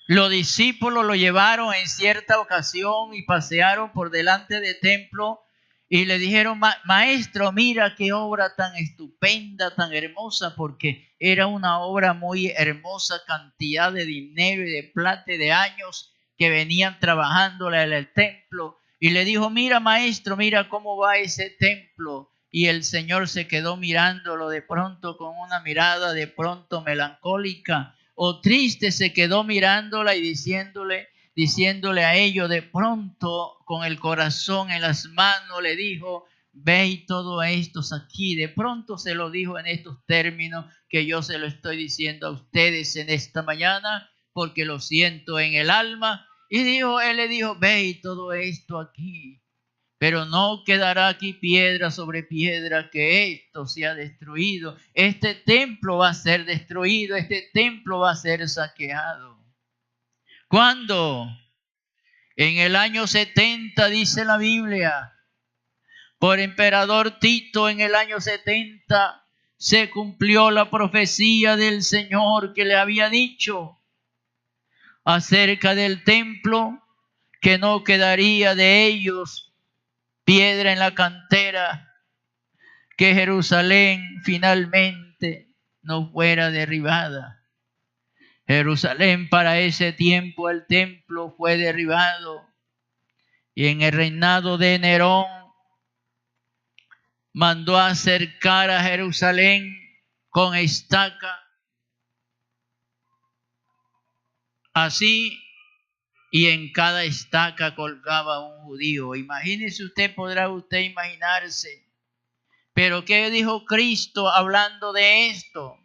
Los discípulos lo llevaron en cierta ocasión y pasearon por delante del templo y le dijeron, maestro, mira qué obra tan estupenda, tan hermosa, porque era una obra muy hermosa, cantidad de dinero y de plata y de años que venían trabajándola en el templo. Y le dijo, mira maestro, mira cómo va ese templo. Y el Señor se quedó mirándolo de pronto con una mirada de pronto melancólica o triste, se quedó mirándola y diciéndole a ellos, de pronto con el corazón en las manos le dijo, ve todo esto aquí. De pronto se lo dijo en estos términos que yo se lo estoy diciendo a ustedes en esta mañana, porque lo siento en el alma. Y él le dijo, ve todo esto aquí, pero no quedará aquí piedra sobre piedra, que esto sea destruido. Este templo va a ser destruido, este templo va a ser saqueado. ¿Cuándo? En el año 70, dice la Biblia, por emperador Tito, en el año 70 se cumplió la profecía del Señor que le había dicho acerca del templo, que no quedaría de ellos piedra en la cantera, que Jerusalén finalmente no fuera derribada. Jerusalén, para ese tiempo el templo fue derribado, y en el reinado de Nerón mandó a cercar a Jerusalén con estaca, así, y en cada estaca colgaba un judío. Imagínese usted, podrá usted imaginarse. Pero ¿qué dijo Cristo hablando de esto?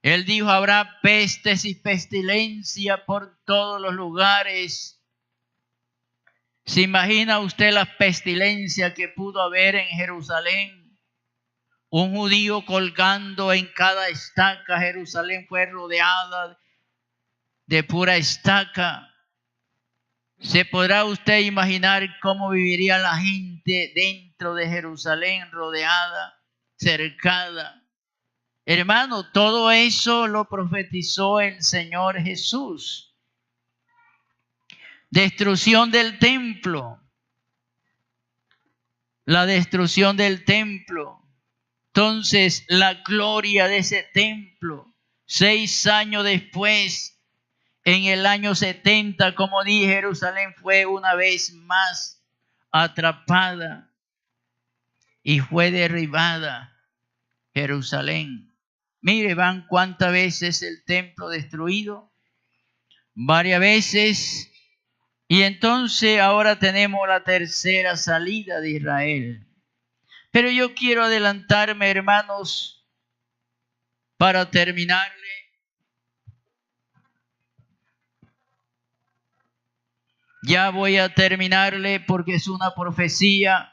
Él dijo, habrá pestes y pestilencia por todos los lugares. ¿Se imagina usted la pestilencia que pudo haber en Jerusalén? Un judío colgando en cada estaca. Jerusalén fue rodeada de pura estaca. ¿Se podrá usted imaginar cómo viviría la gente dentro de Jerusalén, rodeada, cercada? Hermano, todo eso lo profetizó el Señor Jesús. Destrucción del templo. La destrucción del templo. Entonces, la gloria de ese templo, 6 años después, en el año 70, como dije, Jerusalén fue una vez más atrapada y fue derribada Jerusalén. Mire, van cuántas veces el templo destruido, varias veces. Y entonces ahora tenemos la tercera salida de Israel. Pero yo quiero adelantarme, hermanos, para terminarle. Ya voy a terminarle porque es una profecía.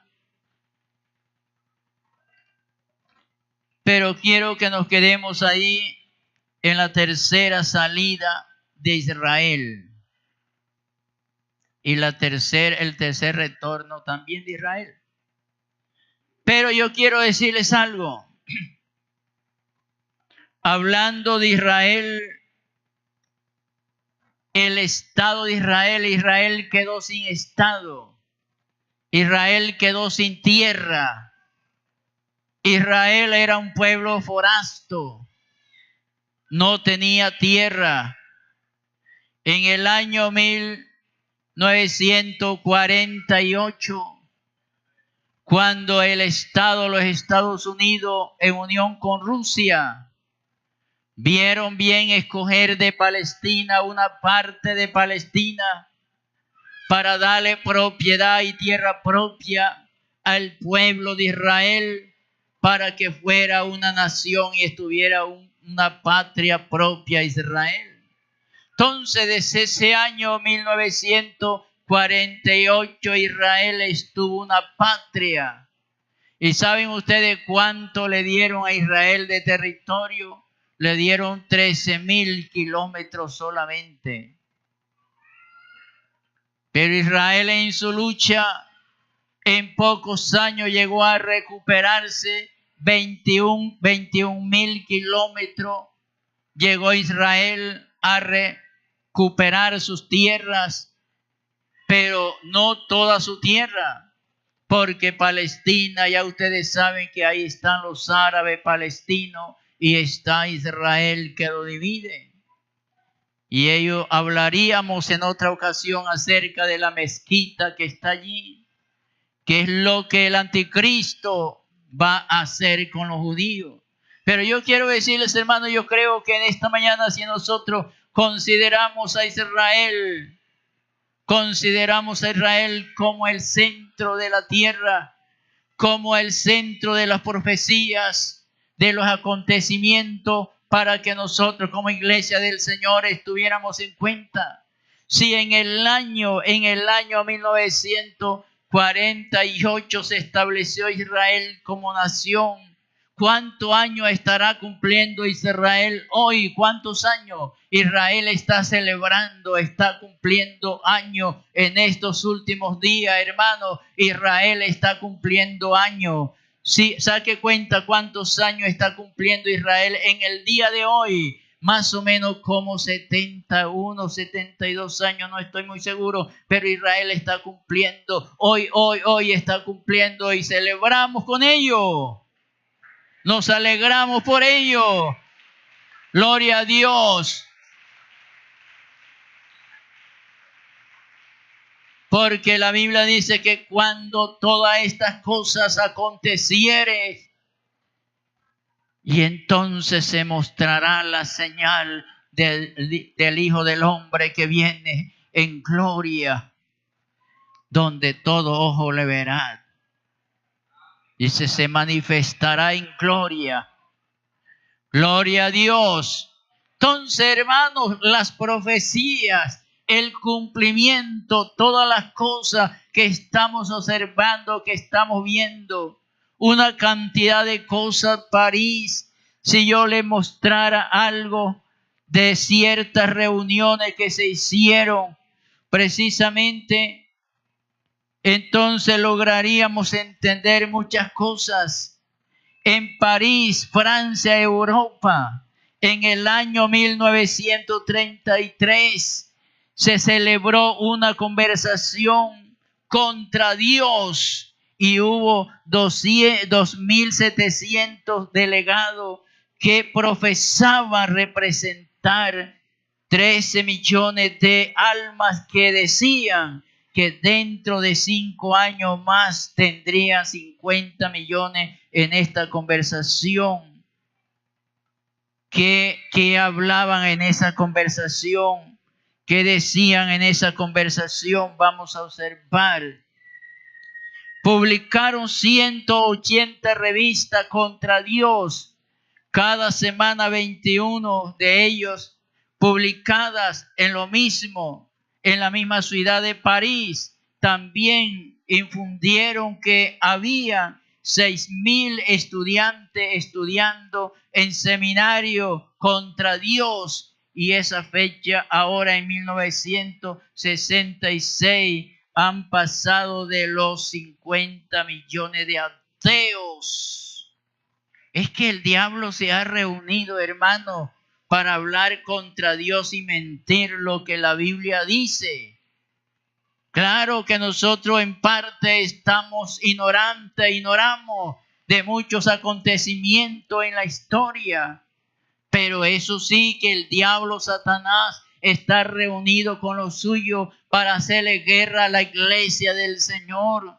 Pero quiero que nos quedemos ahí en la tercera salida de Israel. Y el tercer retorno también de Israel. Pero yo quiero decirles algo. Hablando de Israel, el estado de Israel, Israel quedó sin estado. Israel quedó sin tierra. Israel era un pueblo forasto. No tenía tierra. En el año 1948, cuando el Estado de los Estados Unidos, en unión con Rusia, vieron bien escoger de Palestina una parte de Palestina para darle propiedad y tierra propia al pueblo de Israel, para que fuera una nación y estuviera una patria propia Israel. Entonces, desde ese año 1948, Israel estuvo una patria. ¿Y saben ustedes cuánto le dieron a Israel de territorio? Le dieron 13,000 kilómetros solamente. Pero Israel, en su lucha, en pocos años llegó a recuperarse 21,000 kilómetros. Llegó Israel a recuperar sus tierras, pero no toda su tierra. porque Palestina, ya ustedes saben que ahí están los árabes palestinos y está Israel que lo divide. Y hablaríamos en otra ocasión acerca de la mezquita que está allí, que es lo que el anticristo va a hacer con los judíos. Pero yo quiero decirles, hermanos, yo creo que en esta mañana, si nosotros consideramos a Israel como el centro de la tierra, como el centro de las profecías, de los acontecimientos, para que nosotros como iglesia del Señor estuviéramos en cuenta. Si en el año 1948 se estableció Israel como nación, ¿cuántos años estará cumpliendo Israel hoy? ¿Cuántos años Israel está celebrando, está cumpliendo años en estos últimos días, hermano? Israel está cumpliendo años. Si saque cuenta cuántos años está cumpliendo Israel en el día de hoy. Más o menos como 71, 72 años, no estoy muy seguro, pero Israel está cumpliendo. Hoy está cumpliendo y celebramos con ello. Nos alegramos por ello. Gloria a Dios. Porque la Biblia dice que cuando todas estas cosas acontecieren, y entonces se mostrará la señal del Hijo del Hombre que viene en gloria, donde todo ojo le verá. Dice, se manifestará en gloria. Gloria a Dios. Entonces, hermanos, las profecías, el cumplimiento, todas las cosas que estamos observando, que estamos viendo, una cantidad de cosas. París, si yo le mostrara algo de ciertas reuniones que se hicieron precisamente, entonces lograríamos entender muchas cosas. En París, Francia, Europa, en el año 1933 se celebró una conversación contra Dios y hubo 2.700 delegados que profesaban representar 13 millones de almas que decían que dentro de 5 años más tendrían 50 millones en esta conversación. ¿Qué hablaban en esa conversación? ¿Qué decían en esa conversación? Vamos a observar. Publicaron 180 revistas contra Dios. Cada semana 21 de ellos publicadas en lo mismo, en la misma ciudad de París. También infundieron que había 6.000 estudiantes estudiando en seminario contra Dios. Y esa fecha, ahora en 1966, han pasado de los 50 millones de ateos. Es que el diablo se ha reunido, hermano, para hablar contra Dios y mentir lo que la Biblia dice. Claro que nosotros en parte estamos ignoramos de muchos acontecimientos en la historia. Pero eso sí, que el diablo, Satanás, está reunido con los suyos para hacerle guerra a la iglesia del Señor.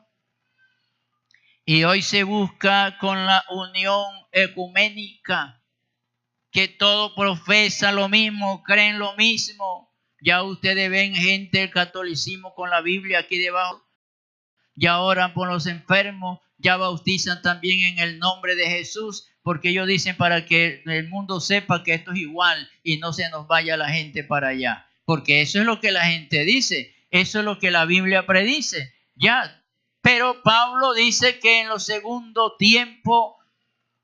Y hoy se busca con la unión ecuménica, que todos profesan lo mismo, creen lo mismo. Ya ustedes ven gente del catolicismo con la Biblia aquí debajo. Ya oran por los enfermos, ya bautizan también en el nombre de Jesús, porque ellos dicen para que el mundo sepa que esto es igual y no se nos vaya la gente para allá. Porque eso es lo que la gente dice, eso es lo que la Biblia predice. Ya, pero Pablo dice que en los segundos tiempos,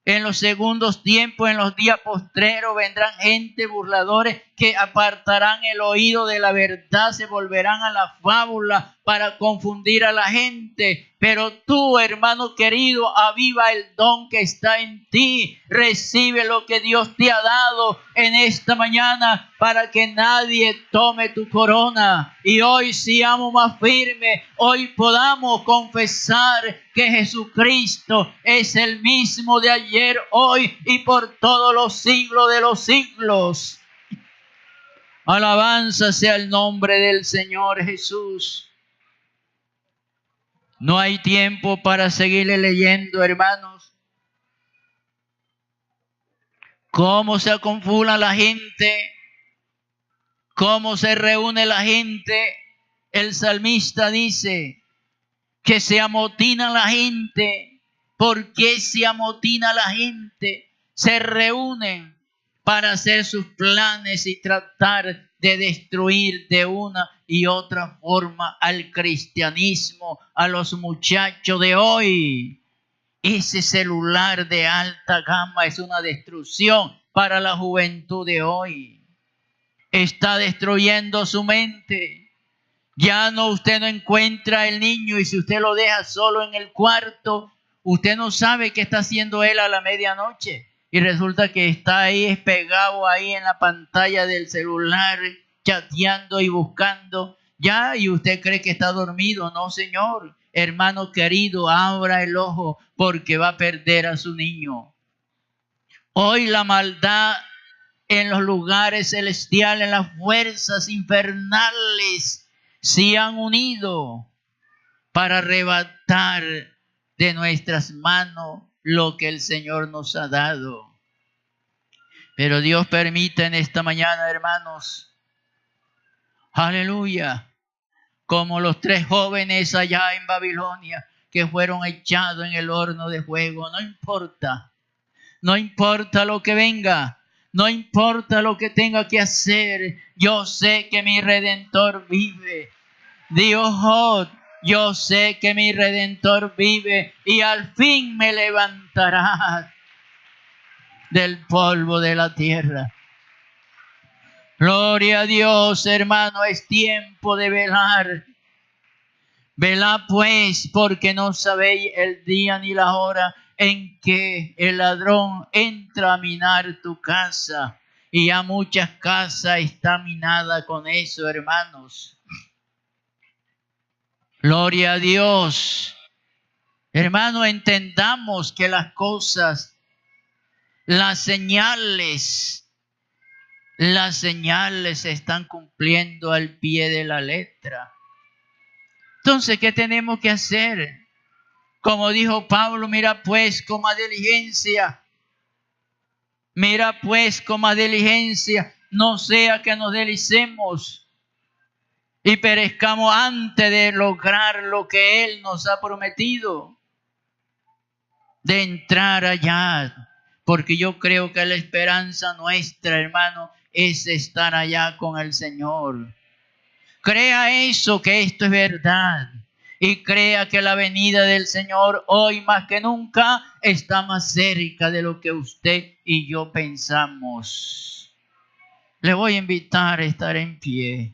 en los días postreros, vendrán gente burladores que apartarán el oído de la verdad, se volverán a la fábula, para confundir a la gente. Pero tú, hermano querido, aviva el don que está en ti. Recibe lo que Dios te ha dado en esta mañana para que nadie tome tu corona. Y hoy seamos más firmes. Hoy podamos confesar que Jesucristo es el mismo de ayer, hoy y por todos los siglos de los siglos. Alabanza sea el nombre del Señor Jesús. No hay tiempo para seguirle leyendo, hermanos. Cómo se confula la gente, cómo se reúne la gente. El salmista dice que se amotina la gente. ¿Por qué se amotina la gente? Se reúnen para hacer sus planes y tratar de destruir de una y otra forma al cristianismo, a los muchachos de hoy. Ese celular de alta gama es una destrucción para la juventud de hoy. Está destruyendo su mente. Ya no, usted no encuentra el niño, y si usted lo deja solo en el cuarto, usted no sabe qué está haciendo él a la medianoche. Y resulta que está ahí pegado ahí en la pantalla del celular, chateando y buscando. Ya, y usted cree que está dormido. No, señor. Hermano querido, abra el ojo porque va a perder a su niño. Hoy la maldad en los lugares celestiales, las fuerzas infernales se han unido para arrebatar de nuestras manos lo que el Señor nos ha dado. Pero Dios permite en esta mañana, hermanos, aleluya, como los 3 jóvenes allá en Babilonia que fueron echados en el horno de fuego. No importa lo que venga, no importa lo que tenga que hacer, yo sé que mi Redentor vive. Dios, yo sé que mi Redentor vive y al fin me levantará del polvo de la tierra. Gloria a Dios, hermano, es tiempo de velar. Velad pues, porque no sabéis el día ni la hora en que el ladrón entra a minar tu casa. Y ya muchas casas están minadas con eso, hermanos. Gloria a Dios. Hermano, entendamos que las cosas, las señales se están cumpliendo al pie de la letra. Entonces, ¿qué tenemos que hacer? Como dijo Pablo, mira pues con más diligencia. Mira pues con más diligencia, no sea que nos deslicemos y perezcamos antes de lograr lo que Él nos ha prometido, de entrar allá. Porque yo creo que la esperanza nuestra, hermano, es estar allá con el Señor. Crea eso, que esto es verdad. Y crea que la venida del Señor hoy más que nunca está más cerca de lo que usted y yo pensamos. Le voy a invitar a estar en pie.